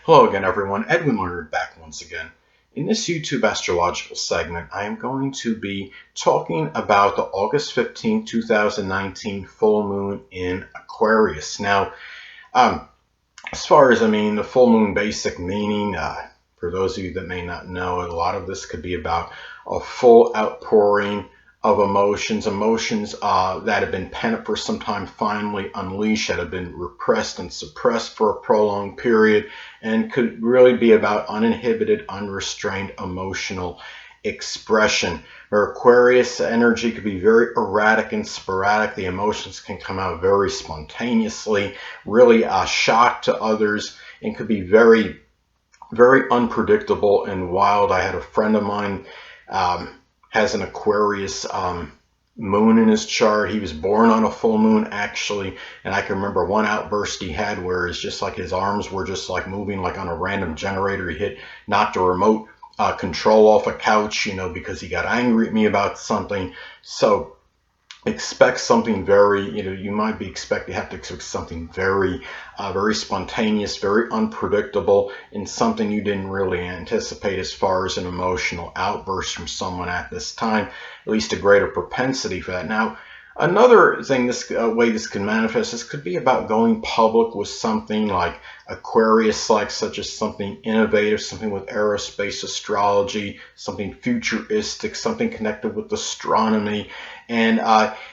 Hello again, everyone. Edwin Learnard back once again. In this YouTube astrological segment, I am going to be talking about the August 15th, 2019 full moon in Aquarius. Now, as far as, the full moon basic meaning, for those of you that may not know, a lot of this could be about a full outpouring of emotions that have been pent up for some time, finally unleashed, that have been repressed and suppressed for a prolonged period, and could really be about uninhibited, unrestrained emotional expression. Or Aquarius energy could be very erratic and sporadic. The emotions can come out very spontaneously, really a shock to others, and could be very, very unpredictable and wild. I had a friend of mine has an Aquarius moon in his chart. He was born on a full moon, actually, and I can remember one outburst he had where it's just like his arms were just like moving like on a random generator. He knocked a remote control off a couch, because he got angry at me about something. So expect something very, you might be have to expect something very, very spontaneous, very unpredictable, and something you didn't really anticipate as far as an emotional outburst from someone at this time, at least a greater propensity for that. Now, another thing, this way this can manifest, this could be about going public with something like Aquarius-like, such as something innovative, something with aerospace, astrology, something futuristic, something connected with astronomy. And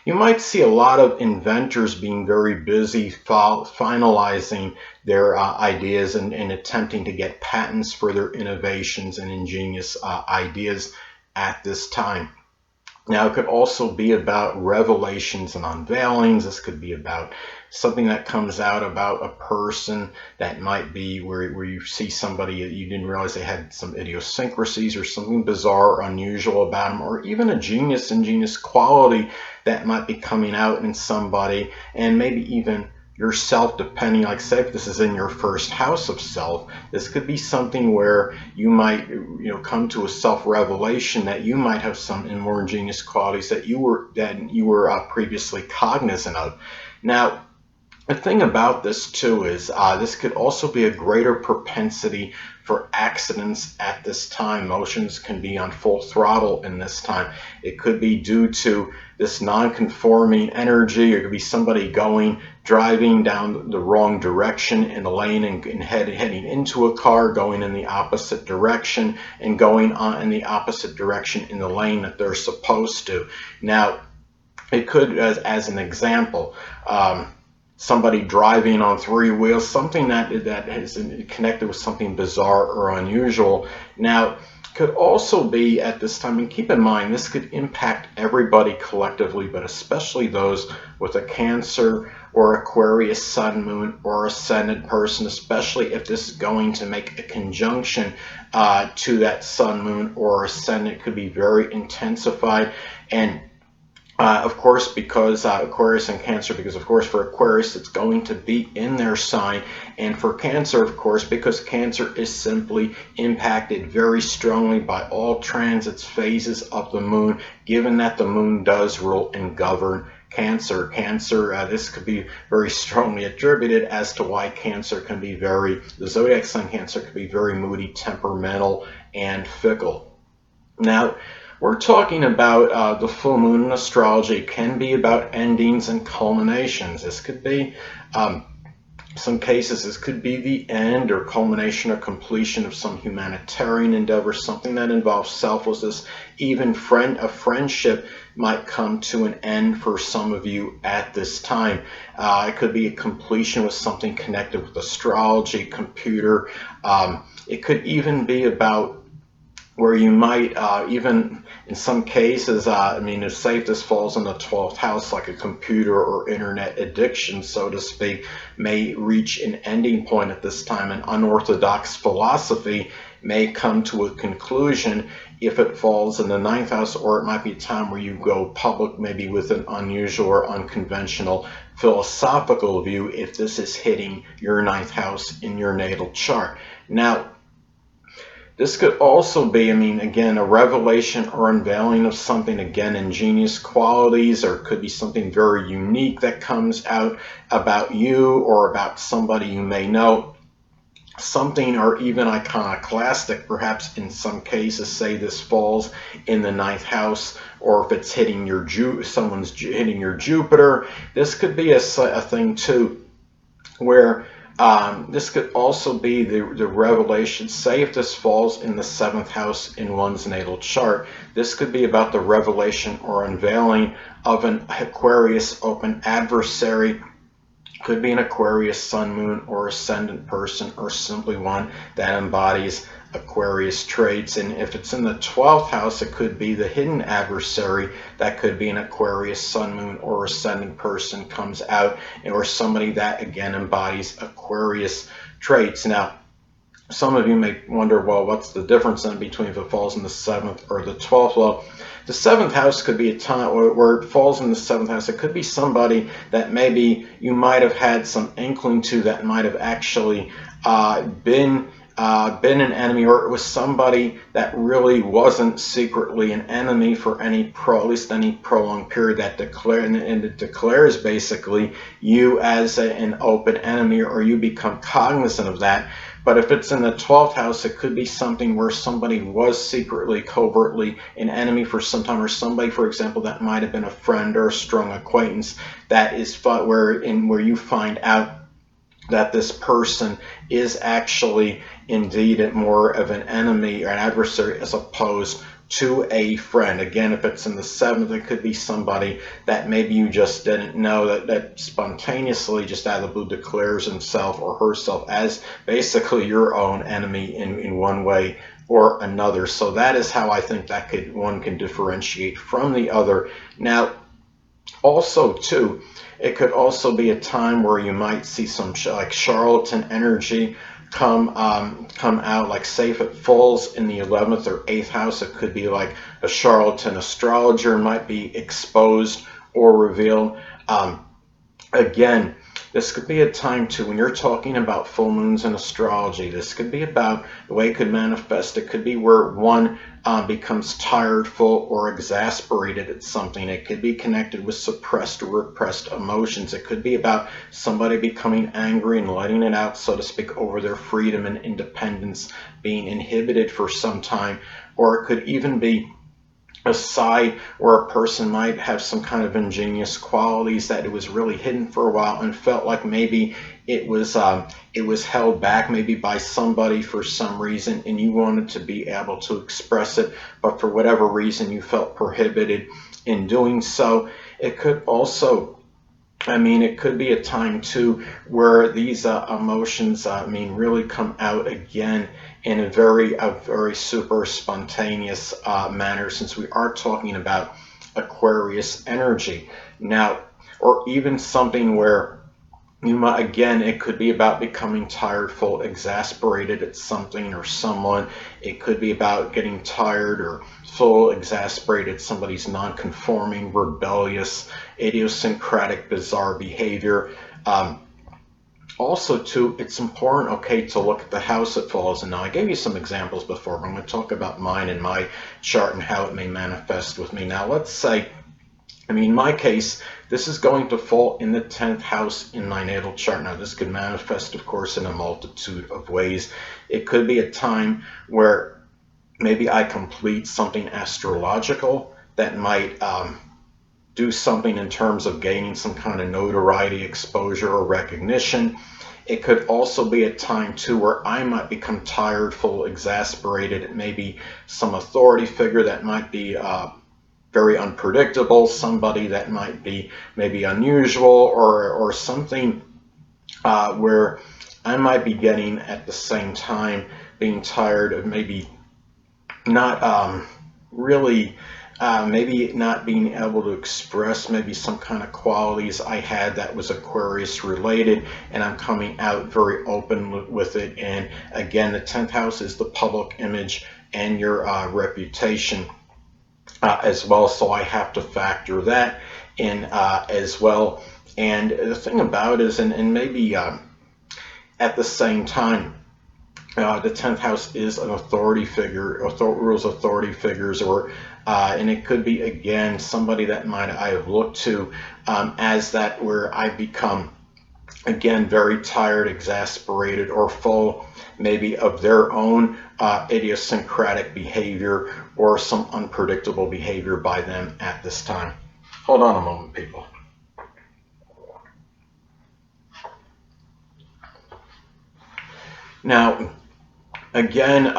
you might see a lot of inventors being very busy finalizing their ideas and attempting to get patents for their innovations and ingenious ideas at this time. Now, it could also be about revelations and unveilings. This could be about something that comes out about a person that might be where you see somebody you didn't realize they had some idiosyncrasies or something bizarre or unusual about them, or even a ingenious quality that might be coming out in somebody, and maybe even yourself, depending, like say if this is in your first house of self, this could be something where you might come to a self-revelation that you might have some more ingenious qualities that you were previously cognizant of. Now, the thing about this too is this could also be a greater propensity for accidents at this time. Emotions can be on full throttle in this time. It could be due to this non-conforming energy. It could be somebody driving down the wrong direction in the lane and heading into a car, going in the opposite direction, and going on in the opposite direction in the lane that they're supposed to. Now, it could, as an example, somebody driving on three wheels, something that is connected with something bizarre or unusual. Now, could also be at this time, and keep in mind, this could impact everybody collectively, but especially those with a Cancer or Aquarius sun, moon, or ascendant person, especially if this is going to make a conjunction to that sun, moon, or ascendant. Could be very intensified. And of course, because Aquarius and Cancer, because of course for Aquarius it's going to be in their sign, and for Cancer, of course, because Cancer is simply impacted very strongly by all transits, phases of the moon, given that the moon does rule and govern Cancer. This could be very strongly attributed as to why Cancer can be the zodiac sign Cancer could be very moody, temperamental, and fickle. Now, we're talking about the full moon in astrology. It can be about endings and culminations. This could be, some cases, this could be the end or culmination or completion of some humanitarian endeavor, something that involves selflessness. Even a friendship might come to an end for some of you at this time. It could be a completion with something connected with astrology, computer. It could even be about where you might, even in some cases, say if this falls in the 12th house, like a computer or internet addiction, so to speak, may reach an ending point at this time. An unorthodox philosophy may come to a conclusion if it falls in the 9th house, or it might be a time where you go public, maybe with an unusual or unconventional philosophical view, if this is hitting your 9th house in your natal chart. Now, this could also be, again, a revelation or unveiling of something, again, ingenious qualities, or it could be something very unique that comes out about you or about somebody you may know. something or even iconoclastic, perhaps in some cases. Say this falls in the ninth house, or if it's hitting your someone's hitting your Jupiter. This could be a thing too, where this could also be the revelation. Say if this falls in the seventh house in one's natal chart, this could be about the revelation or unveiling of an Aquarius open adversary. Could be an Aquarius sun, moon, or ascendant person, or simply one that embodies Aquarius traits. And if it's in the 12th house, it could be the hidden adversary. That could be an Aquarius sun, moon, or ascendant person comes out, or somebody that again embodies Aquarius traits. Now, some of you may wonder, well, what's the difference in between if it falls in the 7th or the 12th? Well, the 7th house could be a time where it falls in the 7th house. It could be somebody that maybe you might have had some inkling to, that might have actually been an enemy, or it was somebody that really wasn't secretly an enemy for at least any prolonged period, that it declares basically you as an open enemy, or you become cognizant of that. But if it's in the 12th house, it could be something where somebody was secretly, covertly an enemy for some time, or somebody, for example, that might have been a friend or a strong acquaintance, that is where you find out that this person is actually indeed more of an enemy or an adversary as opposed to a friend. Again, if it's in the 7th, it could be somebody that maybe you just didn't know, that spontaneously, just out of the blue, declares himself or herself as basically your own enemy in one way or another. So that is how I think that one can differentiate from the other. Now, also too, it could also be a time where you might see some like charlatan energy come out. Like say if it falls in the 11th or 8th house, it could be like a charlatan astrologer might be exposed or revealed. Again, this could be a time too, when you're talking about full moons in astrology, this could be about the way it could manifest. It could be where one becomes tired, full, or exasperated at something. It could be connected with suppressed or repressed emotions. It could be about somebody becoming angry and letting it out, so to speak, over their freedom and independence being inhibited for some time. Or it could even be a side where a person might have some kind of ingenious qualities that it was really hidden for a while and felt like maybe it was held back maybe by somebody for some reason, and you wanted to be able to express it, but for whatever reason you felt prohibited in doing so. It could also, it could be a time too where these emotions, really come out again in a very super spontaneous manner, since we are talking about Aquarius energy. Now, or even something where you might, again, it could be about becoming tired, full, exasperated at something or someone. It could be about getting tired or full, exasperated at somebody's non-conforming, rebellious, idiosyncratic, bizarre behavior. Also, too, it's important, okay, to look at the house it falls in. Now, I gave you some examples before, but I'm going to talk about mine and my chart and how it may manifest with me. Now, let's say, in my case, this is going to fall in the 10th house in my natal chart. Now, this could manifest, of course, in a multitude of ways. It could be a time where maybe I complete something astrological that might do something in terms of gaining some kind of notoriety, exposure, or recognition. It could also be a time too where I might become tired, full, exasperated at maybe some authority figure that might be very unpredictable, somebody that might be maybe unusual, or something where I might be getting at the same time being tired of maybe not really maybe not being able to express maybe some kind of qualities I had that was Aquarius related, and I'm coming out very open with it. And again, the 10th house is the public image and your reputation as well, so I have to factor that in as well. And the thing about it is, and maybe at the same time, the 10th house is an authority figure, rules authority figures, or and it could be again somebody that I have looked to as that, where I become again, very tired, exasperated, or full maybe of their own idiosyncratic behavior or some unpredictable behavior by them at this time. Hold on a moment, people. Now, again,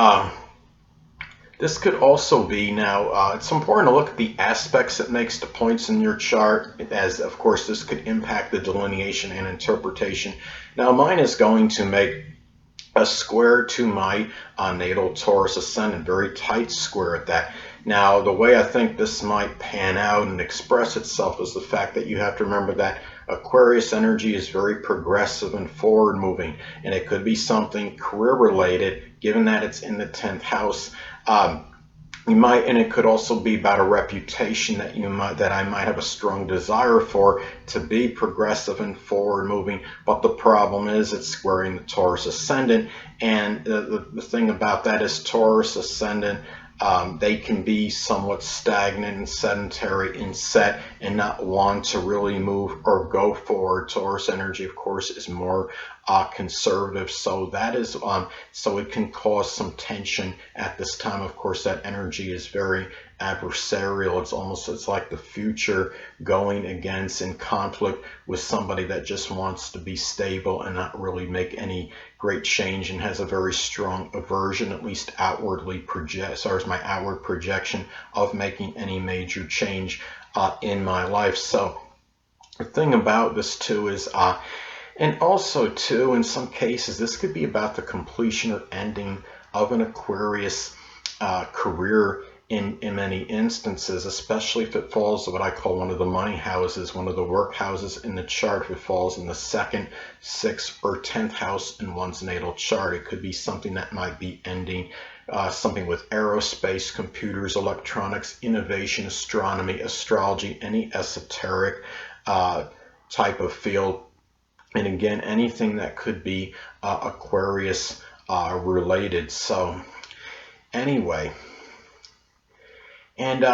this could also be now, it's important to look at the aspects it makes to points in your chart, as of course this could impact the delineation and interpretation. Now, mine is going to make a square to my natal Taurus ascendant, very tight square at that. Now, the way I think this might pan out and express itself is the fact that you have to remember that Aquarius energy is very progressive and forward moving, and it could be something career related, given that it's in the 10th house. You might, and it could also be about a reputation that I might have a strong desire for, to be progressive and forward moving. But the problem is it's squaring the Taurus ascendant, and the thing about that is Taurus ascendant, they can be somewhat stagnant and sedentary and set and not want to really move or go forward. Taurus energy, of course, is more conservative, so that is so it can cause some tension at this time. Of course, that energy is very adversarial. It's like the future going against in conflict with somebody that just wants to be stable and not really make any great change, and has a very strong aversion, at least outwardly as far as my outward projection, of making any major change in my life. So the thing about this too is and also too, in some cases, this could be about the completion or ending of an Aquarius career in many instances, especially if it falls what I call one of the money houses, one of the work houses in the chart. If it falls in the 2nd, 6th, or 10th house in one's natal chart, it could be something that might be ending, something with aerospace, computers, electronics, innovation, astronomy, astrology, any esoteric type of field. And again, anything that could be Aquarius related. So anyway, and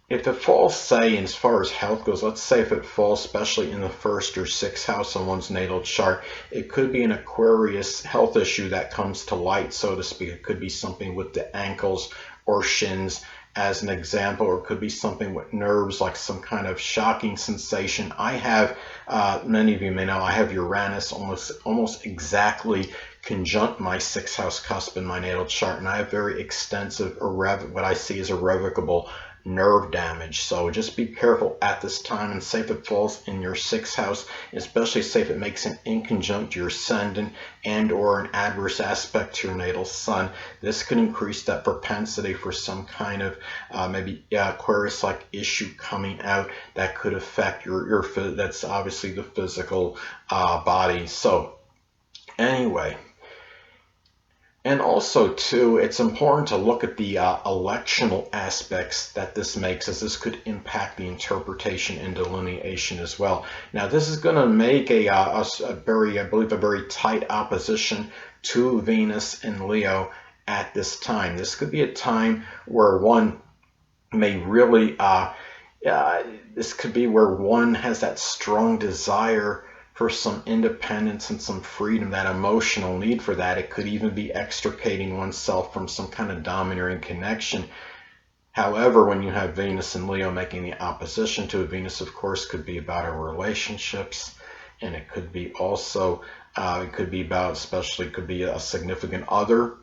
if it falls, say, as far as health goes, let's say if it falls especially in the 1st or 6th house on one's natal chart, it could be an Aquarius health issue that comes to light, so to speak. It could be something with the ankles or shins, as an example, or it could be something with nerves, like some kind of shocking sensation. I have, many of you may know, I have Uranus almost exactly conjunct my 6th house cusp in my natal chart, and I have very extensive, what I see as irrevocable nerve damage. So just be careful at this time, and say if it falls in your 6th house, especially say if it makes an inconjunct to your ascendant and or an adverse aspect to your natal sun, this could increase that propensity for some kind of maybe Aquarius-like issue coming out that could affect your that's obviously the physical body. So anyway. And also, too, it's important to look at the electional aspects that this makes, as this could impact the interpretation and delineation as well. Now, this is going to make a very, I believe, a very tight opposition to Venus in Leo at this time. This could be a time where one may really, this could be where one has that strong desire for some independence and some freedom, that emotional need for that. It could even be extricating oneself from some kind of domineering connection. However, when you have Venus and Leo making the opposition to it, Venus, of course, could be about our relationships, and it could be also, it could be about, especially, could be a significant other.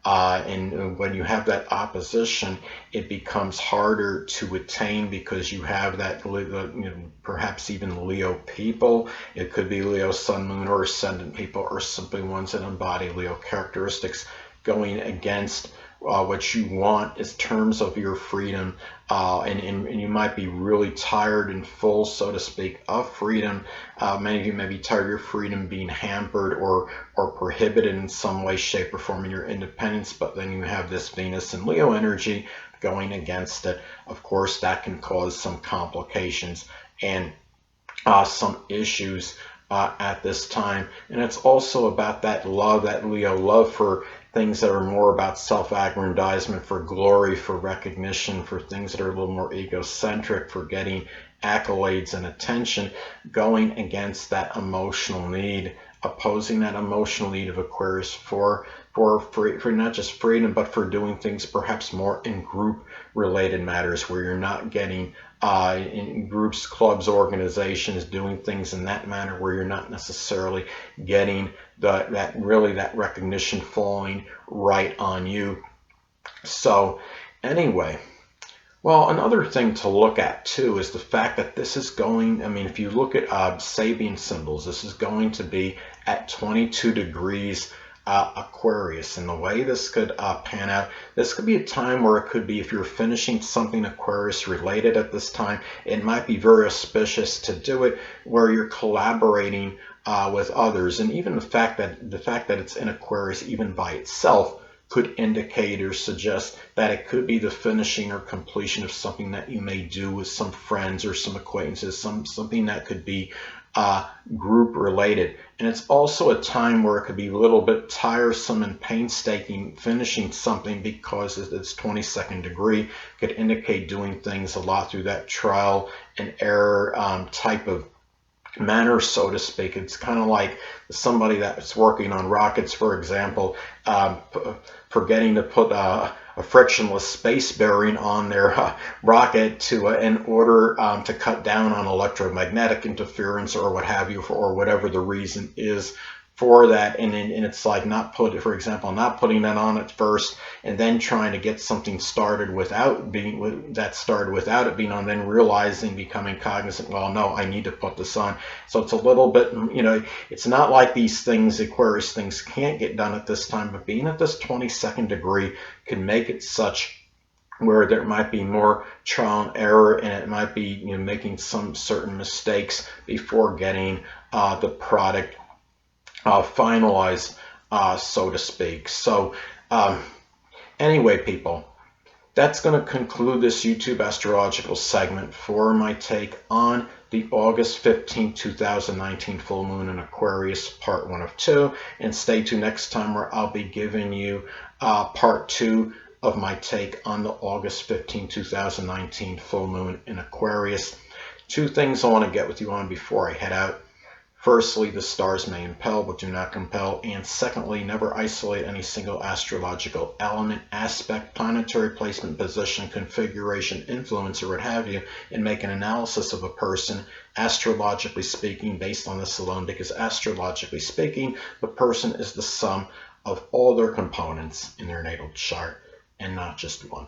And when you have that opposition, it becomes harder to attain, because you have that, perhaps even Leo people. It could be Leo sun, moon, or ascendant people, or simply ones that embody Leo characteristics, going against what you want in terms of your freedom, and you might be really tired and full, so to speak, of freedom. Many of you may be tired of your freedom being hampered or prohibited in some way, shape, or form in your independence, but then you have this Venus and Leo energy going against it. Of course, that can cause some complications and some issues at this time. And it's also about that love, that Leo love for things that are more about self-aggrandizement, for glory, for recognition, for things that are a little more egocentric, for getting accolades and attention, going against that emotional need, opposing that emotional need of Aquarius for not just freedom, but for doing things perhaps more in group related matters, where you're not getting in groups, clubs, organizations, doing things in that manner where you're not necessarily getting that recognition falling right on you. So anyway, well, another thing to look at too is the fact that this is going, I mean, if you look at Sabian symbols, this is going to be at 22 degrees Aquarius. And the way this could pan out, this could be a time where it could be, if you're finishing something Aquarius related at this time, it might be very auspicious to do it where you're collaborating with others. And even the fact that it's in Aquarius even by itself could indicate or suggest that it could be the finishing or completion of something that you may do with some friends or some acquaintances, something that could be group related. And it's also a time where it could be a little bit tiresome and painstaking finishing something, because it's 22nd degree, could indicate doing things a lot through that trial and error type of manner, so to speak. It's kind of like somebody that's working on rockets, for example, forgetting to put a frictionless space bearing on their rocket in order to cut down on electromagnetic interference or what have you, or whatever the reason is for that. And it's like for example, not putting that on at first and then trying to get something started without it being on, then realizing, becoming cognizant, well, no, I need to put this on. So it's a little bit, it's not like these things, Aquarius things, can't get done at this time, but being at this 22nd degree can make it such where there might be more trial and error, and it might be making some certain mistakes before getting the product finalized, so to speak. So anyway, people, that's going to conclude this YouTube astrological segment for my take on the August 15th, 2019 full moon in Aquarius, part 1 of 2. And stay tuned next time, where I'll be giving you part 2 of my take on the August 15th, 2019 full moon in Aquarius. 2 things I want to get with you on before I head out. Firstly, the stars may impel but do not compel. And secondly, never isolate any single astrological element, aspect, planetary placement, position, configuration, influence, or what have you, and make an analysis of a person, astrologically speaking, based on this alone, because astrologically speaking, the person is the sum of all their components in their natal chart and not just one.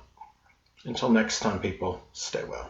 Until next time, people, stay well.